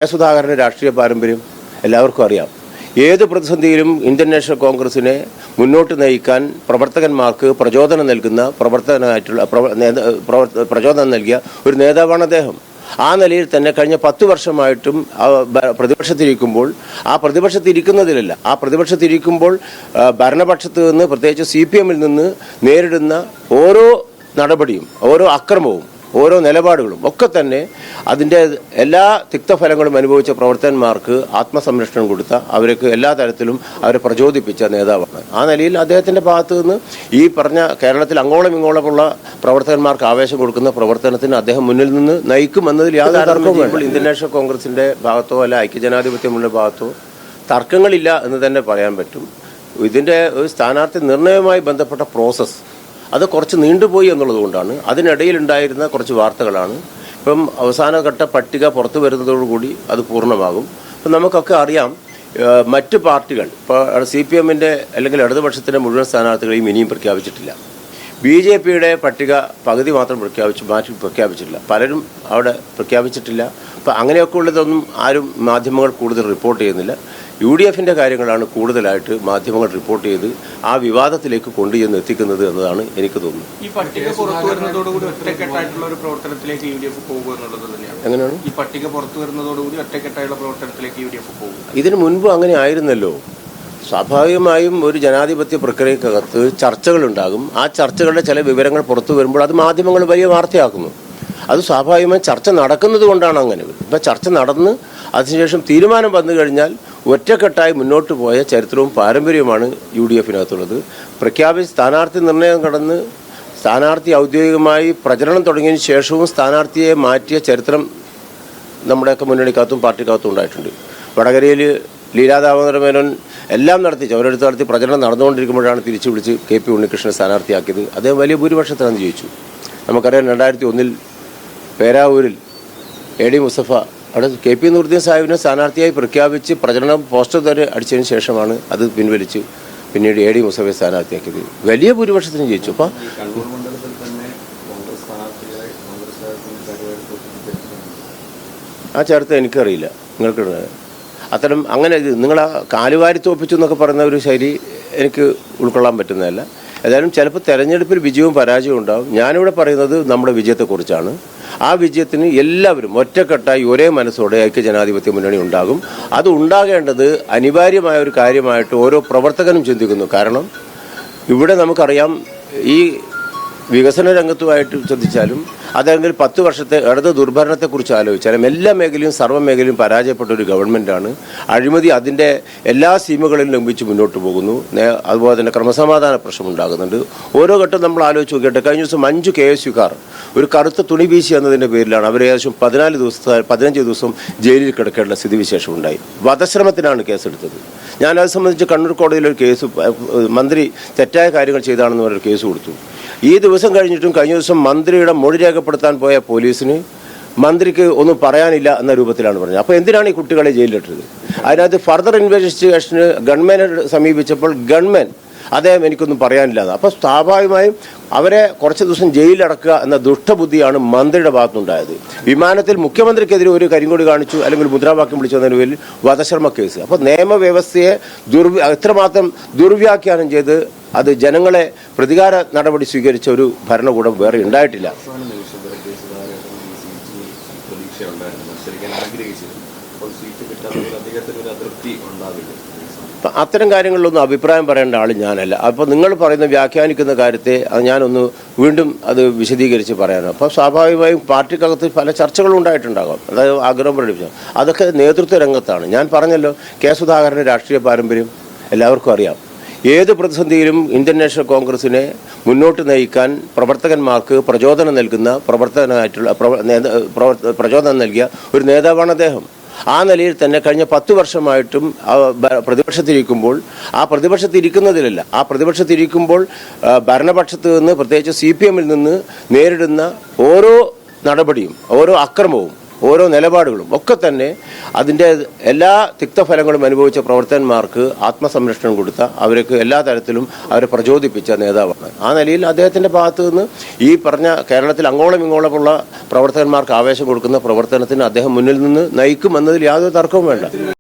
സുധാകരന്റെ രാഷ്ട്രീയ പാരമ്പര്യം എല്ലാവർക്കും അറിയാം. ഏത് പ്രതിസന്ധിയിലും ഇന്ത്യൻ നാഷണൽ കോൺഗ്രസിനെ മുന്നോട്ട് നയിക്കാൻ പ്രവർത്തകന്മാർക്ക് പ്രചോദനം നൽകുന്ന പ്രചോദനം നൽകിയ ഒരു നേതാവാണ് അദ്ദേഹം. ആ നിലയിൽ തന്നെ കഴിഞ്ഞ 10 വർഷമായിട്ടും പ്രതിപക്ഷത്തിരിക്കുമ്പോൾ ആ പ്രതിപക്ഷത്തിരിക്കുമ്പോൾ ഭരണപക്ഷത്ത് നിന്ന് പ്രത്യേകിച്ച് CPM നിന്ന് നേരിടുന്ന ഓരോ നടപടിയും ഓരോ അക്രമവും ഓരോ നിലപാടുകളും ഒക്കെ തന്നെ അതിൻ്റെ എല്ലാ തിക്തഫലങ്ങളും അനുഭവിച്ച പ്രവർത്തകന്മാർക്ക് ആത്മസംരക്ഷണം കൊടുത്ത അവർക്ക് എല്ലാ തരത്തിലും അവരെ പ്രചോദിപ്പിച്ച നേതാവാണ്. ആ നിലയിൽ അദ്ദേഹത്തിൻ്റെ ഭാഗത്തു നിന്ന് ഈ പറഞ്ഞ കേരളത്തിൽ അങ്ങോളം ഇങ്ങോളമുള്ള പ്രവർത്തകന്മാർക്ക് ആവേശം കൊടുക്കുന്ന പ്രവർത്തനത്തിന് അദ്ദേഹം മുന്നിൽ നിന്ന് നയിക്കുമെന്നതിൽ യാതൊരു തർക്കവും ഇന്ത്യൻ നാഷണൽ കോൺഗ്രസിൻ്റെ ഭാഗത്തോ അല്ല ഐക്യജനാധിപത്യമുള്ള ഭാഗത്തോ തർക്കങ്ങളില്ല എന്ന് തന്നെ പറയാൻ പറ്റും. ഇതിൻ്റെ ഒരു സ്ഥാനാർത്ഥി നിർണയവുമായി ബന്ധപ്പെട്ട പ്രോസസ്സ് അത് കുറച്ച് നീണ്ടുപോയി എന്നുള്ളതുകൊണ്ടാണ്. അതിനിടയിലുണ്ടായിരുന്ന കുറച്ച് വാർത്തകളാണ്. ഇപ്പം അവസാനഘട്ട പട്ടിക പുറത്തു വരുന്നതോടുകൂടി അത് പൂർണ്ണമാകും. ഇപ്പം നമുക്കൊക്കെ അറിയാം, മറ്റ് പാർട്ടികൾ ഇപ്പോൾ CPMൻ്റെ അല്ലെങ്കിൽ ഇടതുപക്ഷത്തിൻ്റെ മുഴുവൻ സ്ഥാനാർത്ഥികളെയും ഇനിയും പ്രഖ്യാപിച്ചിട്ടില്ല. BJPയുടെ പട്ടിക പകുതി മാത്രം മാറ്റി പ്രഖ്യാപിച്ചിട്ടില്ല. പലരും അവിടെ പ്രഖ്യാപിച്ചിട്ടില്ല. അപ്പം അങ്ങനെയൊക്കെ ഉള്ളതൊന്നും ആരും മാധ്യമങ്ങൾ കൂടുതൽ റിപ്പോർട്ട് ചെയ്യുന്നില്ല. UDFൻ്റെ കാര്യങ്ങളാണ് കൂടുതലായിട്ട് മാധ്യമങ്ങൾ റിപ്പോർട്ട് ചെയ്ത് ആ വിവാദത്തിലേക്ക് കൊണ്ടുചെന്ന് എത്തിക്കുന്നത് എന്നതാണ് എനിക്ക് തോന്നുന്നത്. ഈ പട്ടിക പുറത്തു വരുന്നതോടുകൂടി ഒറ്റക്കെട്ടായിട്ടുള്ള ഒരു പ്രവർത്തനത്തിലേക്ക് UDF പോകുക എന്നുള്ളത് തന്നെയാണ്. എങ്ങനെയാണ് ഈ പട്ടിക പുറത്തു വരുന്നതോടുകൂടി ഒറ്റക്കെട്ടായുള്ള പ്രവർത്തനത്തിലേക്ക് UDF പോകും? ഇതിനു മുൻപ് അങ്ങനെ ആയിരുന്നല്ലോ. സ്വാഭാവികമായും ഒരു ജനാധിപത്യ പ്രക്രിയക്കകത്ത് ചർച്ചകളുണ്ടാകും. ആ ചർച്ചകളുടെ ചില വിവരങ്ങൾ പുറത്തു വരുമ്പോൾ അത് മാധ്യമങ്ങൾ വലിയ വാർത്തയാക്കുന്നു. അത് സ്വാഭാവികമായും ചർച്ച നടക്കുന്നത് കൊണ്ടാണ് അങ്ങനെ. ഇപ്പം ചർച്ച നടന്ന് അതിനുശേഷം തീരുമാനം വന്നു കഴിഞ്ഞാൽ ഒറ്റക്കെട്ടായി മുന്നോട്ട് പോയ ചരിത്രവും പാരമ്പര്യവുമാണ് UDFനകത്തുള്ളത്. പ്രഖ്യാപിച്ച് സ്ഥാനാർത്ഥി നിർണയം കടന്ന് സ്ഥാനാർത്ഥി ഔദ്യോഗികമായി പ്രചരണം തുടങ്ങിയതിന് ശേഷവും സ്ഥാനാർത്ഥിയെ മാറ്റിയ ചരിത്രം നമ്മുടെയൊക്കെ മുന്നണിക്കകത്തും പാർട്ടിക്കകത്തും ഉണ്ടായിട്ടുണ്ട്. വടകരയിൽ ലീലാ ദാമോദര മേനോൻ എല്ലാം നടത്തി ചവരെടുത്ത് നടത്തി പ്രചരണം നടന്നുകൊണ്ടിരിക്കുമ്പോഴാണ് തിരിച്ചു വിളിച്ച് KP ഉണ്ണികൃഷ്ണനെ സ്ഥാനാർത്ഥിയാക്കിയത്. അദ്ദേഹം വലിയ ഭൂരിപക്ഷത്തിലാണ് ജയിച്ചു. നമുക്കറിയാം 2001 പേരാവൂരിൽ AD മുസ്തഫ അവിടെ KP നൂറുദ്ദീൻ സാഹിബിനെ സ്ഥാനാർത്ഥിയായി പ്രഖ്യാപിച്ച് പ്രചരണം പോസ്റ്റർ വരെ അടിച്ചതിന് ശേഷമാണ് അത് പിൻവലിച്ച് പിന്നീട് AD മുസ്തഫയെ സ്ഥാനാർത്ഥിയാക്കിയത്. വലിയ ഭൂരിപക്ഷത്തിന് ജയിച്ചു. അപ്പം ആ ചരിത്രം എനിക്കറിയില്ല. നിങ്ങൾക്ക് അത്തരം അങ്ങനെ നിങ്ങൾ ആ കാലുവാരി തോപ്പിച്ചു എന്നൊക്കെ പറയുന്ന ഒരു ശൈലി എനിക്ക് ഉൾക്കൊള്ളാൻ പറ്റുന്നതല്ല. ഏതായാലും ചിലപ്പോൾ തെരഞ്ഞെടുപ്പിൽ വിജയവും പരാജയവും ഉണ്ടാകും. ഞാനിവിടെ പറയുന്നത് നമ്മുടെ വിജയത്തെക്കുറിച്ചാണ്. ആ വിജയത്തിന് എല്ലാവരും ഒറ്റക്കെട്ടായി ഒരേ മനസ്സോടെ ഐക്യജനാധിപത്യ മുന്നണി ഉണ്ടാകും. അത് ഉണ്ടാകേണ്ടത് അനിവാര്യമായ ഒരു കാര്യമായിട്ട് ഓരോ പ്രവർത്തകനും ചിന്തിക്കുന്നു. കാരണം ഇവിടെ നമുക്കറിയാം, ഈ വികസന രംഗത്തുമായിട്ട് ശ്രദ്ധിച്ചാലും അതല്ലെങ്കിൽ 10 വർഷത്തെ ഇടത് ദുർഭരണത്തെക്കുറിച്ച് ആലോചിച്ചാലും എല്ലാ മേഖലയും സർവ്വമേഖലയും പരാജയപ്പെട്ട ഒരു ഗവൺമെൻറ്റാണ്. അഴിമതി അതിൻ്റെ എല്ലാ സീമകളിലും ലംഘിച്ച് മുന്നോട്ട് പോകുന്നു. അതുപോലെ തന്നെ ക്രമസമാധാന പ്രശ്നം ഉണ്ടാകുന്നുണ്ട്. ഓരോ ഘട്ടം നമ്മൾ ആലോചിച്ച് നോക്കിയിട്ട് കഴിഞ്ഞ ദിവസം 5 KSUക്കാർ ഒരു കറുത്ത തുണി വീശി എന്നതിൻ്റെ പേരിലാണ് അവർ ഏകദേശം 15 ദിവസം ജയിലിൽ കിടക്കേണ്ട സ്ഥിതിവിശേഷം ഉണ്ടായി. വധശ്രമത്തിനാണ് കേസെടുത്തത്. ഞാനത് സംബന്ധിച്ച് കണ്ണൂർ കോടതിയിൽ ഒരു കേസ്, മന്ത്രി തെറ്റായ കാര്യങ്ങൾ ചെയ്താണെന്ന് പറഞ്ഞൊരു കേസ് കൊടുത്തു. ഈ ദിവസം കഴിഞ്ഞിട്ടും കഴിഞ്ഞ ദിവസം മന്ത്രിയുടെ മൊഴി രേഖപ്പെടുത്താൻ പോയ പോലീസിന് മന്ത്രിക്ക് ഒന്നും പറയാനില്ല എന്ന രൂപത്തിലാണ് പറഞ്ഞത്. അപ്പോൾ എന്തിനാണ് ഈ കുട്ടികളെ ജയിലിലിട്ടത്? അതിനകത്ത് ഫർദർ ഇൻവെസ്റ്റിഗേഷന് ഗവൺമെൻറ് സമീപിച്ചപ്പോൾ ഗവൺമെൻറ് അദ്ദേഹം എനിക്കൊന്നും പറയാനില്ലാതെ. അപ്പോൾ സ്വാഭാവികമായും അവരെ കുറച്ച് ദിവസം ജയിലിലടക്കുക എന്ന ദുഷ്ടബുദ്ധിയാണ് മന്ത്രിയുടെ ഭാഗത്തുനിന്നുണ്ടായത്. വിമാനത്തിൽ മുഖ്യമന്ത്രിക്കെതിരെ ഒരു കരിങ്കൊടി കാണിച്ചു അല്ലെങ്കിൽ മുദ്രാവാക്യം വിളിച്ചു വന്നതിന് പേരിൽ വധശ്രമ കേസ്. അപ്പോൾ നിയമവ്യവസ്ഥയെ എത്രമാത്രം ദുർവ്യാഖ്യാനം ചെയ്ത് അത് ജനങ്ങളെ പ്രതികാര നടപടി സ്വീകരിച്ച ഒരു ഭരണകൂടം വേറെ ഉണ്ടായിട്ടില്ല. അത്തരം കാര്യങ്ങളിലൊന്നും അഭിപ്രായം പറയേണ്ട ആൾ ഞാനല്ല. അപ്പോൾ നിങ്ങൾ പറയുന്ന വ്യാഖ്യാനിക്കുന്ന കാര്യത്തെ ഞാനൊന്ന് വീണ്ടും അത് വിശദീകരിച്ച് പറയാനാണ്. അപ്പോൾ സ്വാഭാവികമായും പാർട്ടിക്കകത്ത് പല ചർച്ചകളും ഉണ്ടായിട്ടുണ്ടാകാം. അതായത് ആഗ്രഹം പ്രകടിപ്പിച്ചു. അതൊക്കെ നേതൃത്വ രംഗത്താണ്. ഞാൻ പറഞ്ഞല്ലോ, സുധാകരൻ്റെ രാഷ്ട്രീയ പാരമ്പര്യം എല്ലാവർക്കും അറിയാം. ഏത് പ്രതിസന്ധിയിലും ഇന്ത്യൻ നാഷണൽ കോൺഗ്രസിനെ മുന്നോട്ട് നയിക്കാൻ പ്രവർത്തകന്മാർക്ക് പ്രചോദനം നൽകുന്ന പ്രചോദനം നൽകിയ ഒരു നേതാവാണ് അദ്ദേഹം. ആ നിലയിൽ തന്നെ കഴിഞ്ഞ 10 വർഷമായിട്ടും പ്രതിപക്ഷത്തിരിക്കുമ്പോൾ ആ പ്രതിപക്ഷത്തിരിക്കുമ്പോൾ ഭരണപക്ഷത്ത് നിന്ന് പ്രത്യേകിച്ച് CPM നിന്ന് നേരിടുന്ന ഓരോ നടപടിയും ഓരോ അക്രമവും ഓരോ നിലപാടുകളും ഒക്കെ തന്നെ അതിൻ്റെ എല്ലാ തിക്തഫലങ്ങളും അനുഭവിച്ച പ്രവർത്തകന്മാർക്ക് ആത്മസംരക്ഷണം കൊടുത്ത അവർക്ക് എല്ലാ തരത്തിലും അവരെ പ്രചോദിപ്പിച്ച നേതാവാണ്. ആ നിലയിൽ അദ്ദേഹത്തിൻ്റെ ഭാഗത്തു നിന്ന് ഈ പറഞ്ഞ കേരളത്തിൽ അങ്ങോളം ഇങ്ങോളമുള്ള പ്രവർത്തകന്മാർക്ക് ആവേശം കൊടുക്കുന്ന പ്രവർത്തനത്തിന് അദ്ദേഹം മുന്നിൽ നിന്ന് നയിക്കുമെന്നതിൽ യാതൊരു തർക്കവും വേണ്ട.